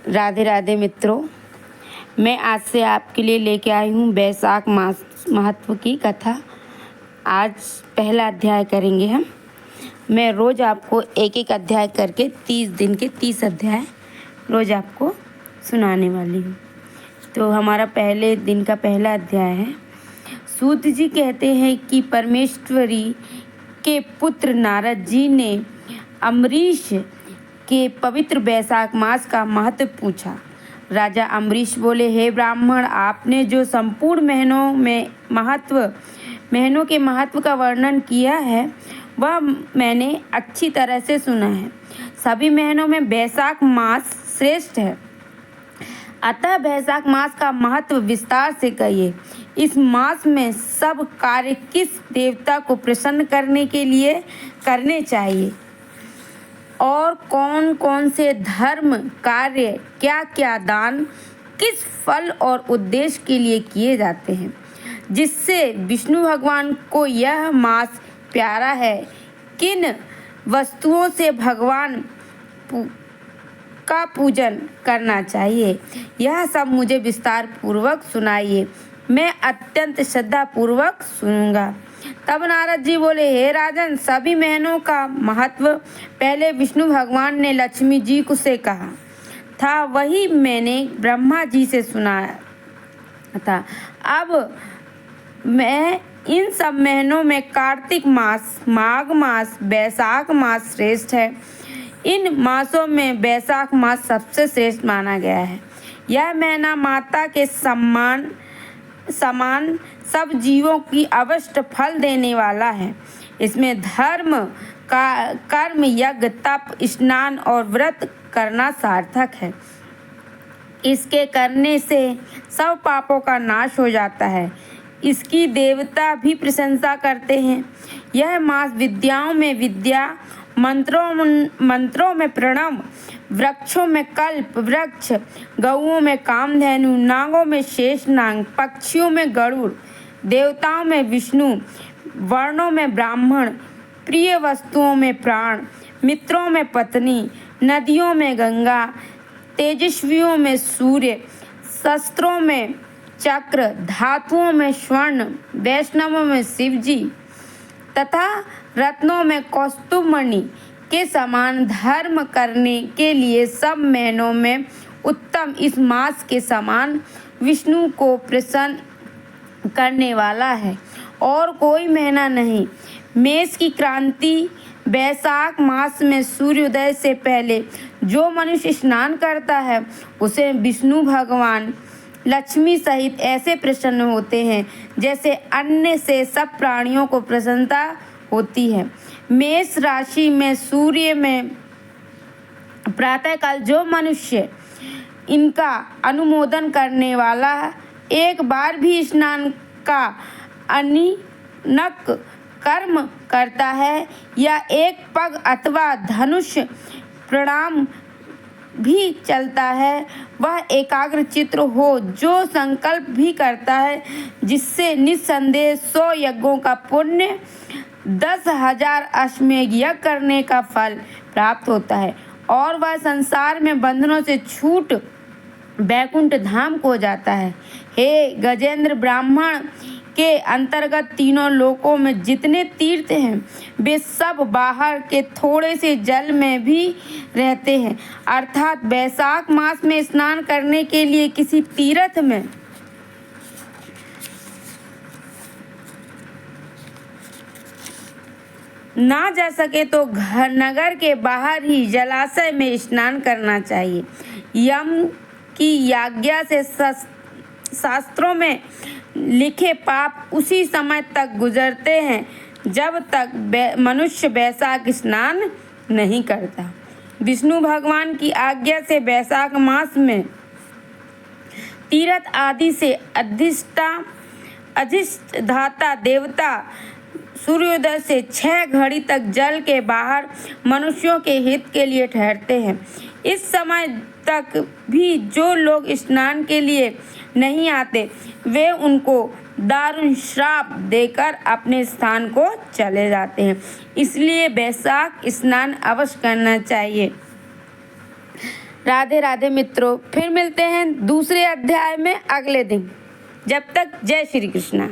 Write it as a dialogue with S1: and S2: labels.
S1: राधे राधे मित्रों, मैं आज से आपके लिए लेके आई हूँ बैसाख मास महत्व की कथा। आज पहला अध्याय करेंगे हम। मैं रोज़ आपको एक एक अध्याय करके 30 दिन के 30 अध्याय रोज़ आपको सुनाने वाली हूँ। तो हमारा पहले दिन का पहला अध्याय है। सूत जी कहते हैं कि परमेश्वरी के पुत्र नारद जी ने अम्बरीश के पवित्र बैसाख मास का महत्व पूछा। राजा अम्बरीश बोले, हे ब्राह्मण, आपने जो संपूर्ण महीनों के महत्व का वर्णन किया है वह मैंने अच्छी तरह से सुना है। सभी महीनों में बैसाख मास श्रेष्ठ है, अतः बैसाख मास का महत्व विस्तार से कहिए। इस मास में सब कार्य किस देवता को प्रसन्न करने के लिए करने चाहिए और कौन कौन से धर्म कार्य, क्या क्या दान, किस फल और उद्देश्य के लिए किए जाते हैं, जिससे विष्णु भगवान को यह मास प्यारा है, किन वस्तुओं से भगवान का पूजन करना चाहिए, यह सब मुझे विस्तार पूर्वक सुनाइए। मैं अत्यंत श्रद्धा पूर्वक सुनूंगा। तब नारद जी बोले, हे राजन, सभी महीनों का महत्व पहले विष्णु भगवान ने लक्ष्मी जी को से कहा था, वही मैंने ब्रह्मा जी से सुना था। अब मैं इन सब महीनों में कार्तिक मास, माघ मास, बैसाख मास श्रेष्ठ है। इन मासों में बैसाख मास सबसे श्रेष्ठ माना गया है। यह महीना माता के समान सब जीवों की अवश्य फल देने वाला है। इसमें धर्म का कर्म, यज्ञ, तप, स्नान और व्रत करना सार्थक है। इसके करने से सब पापों का नाश हो जाता है। इसकी देवता भी प्रशंसा करते हैं। यह मास विद्याओं में विद्या, मंत्रों में प्रणव, वृक्षों में कल्प वृक्ष, गौओं में कामधेनु, नागों में शेषनाग, पक्षियों में गरुड़, देवताओं में विष्णु, वर्णों में ब्राह्मण, प्रिय वस्तुओं में प्राण, मित्रों में पत्नी, नदियों में गंगा, तेजस्वियों में सूर्य, शस्त्रों में चक्र, धातुओं में स्वर्ण, वैष्णवों में शिवजी तथा रत्नों में कौस्तुभमणि के समान धर्म करने के लिए सब महीनों में उत्तम इस मास के समान विष्णु को प्रसन्न करने वाला है और कोई महीना नहीं। मेष की क्रांति बैसाख मास में सूर्योदय से पहले जो मनुष्य स्नान करता है उसे विष्णु भगवान लक्ष्मी सहित ऐसे प्रसन्न होते हैं जैसे अन्य से सब प्राणियों को प्रसन्नता होती है। मेष राशि में सूर्य में प्रातःकाल जो मनुष्य इनका अनुमोदन करने वाला एक बार भी स्नान का अनिनक कर्म करता है या एक पग अथवा धनुष प्रणाम भी चलता है, वह एकाग्र चित्त हो जो संकल्प भी करता है, जिससे निस्संदेह 100 यज्ञों का पुण्य, 10,000 अश्वमेध यज्ञ करने का फल प्राप्त होता है और वह संसार में बंधनों से छूट वैकुंठ धाम को जाता है। हे गजेंद्र, ब्राह्मण के अंतर्गत तीनों लोकों में जितने तीर्थ हैं वे सब बाहर के थोड़े से जल में भी रहते हैं। अर्थात बैसाख मास में स्नान करने के लिए किसी तीर्थ में ना जा सके तो नगर के बाहर ही जलाशय में स्नान करना चाहिए। यम की आज्ञा से शास्त्रों में लिखे पाप उसी समय तक गुजरते हैं जब तक मनुष्य बैसाख स्नान नहीं करता। विष्णु भगवान की आज्ञा से बैसाख मास में तीर्थ आदि से अधिष्ठाता देवता सूर्योदय से 6 घड़ी तक जल के बाहर मनुष्यों के हित के लिए ठहरते हैं। इस समय तक भी जो लोग स्नान के लिए नहीं आते वे उनको दारुण श्राप देकर अपने स्थान को चले जाते हैं। इसलिए बैसाख स्नान अवश्य करना चाहिए। राधे राधे मित्रों, फिर मिलते हैं दूसरे अध्याय में अगले दिन। जब तक जय श्री कृष्णा।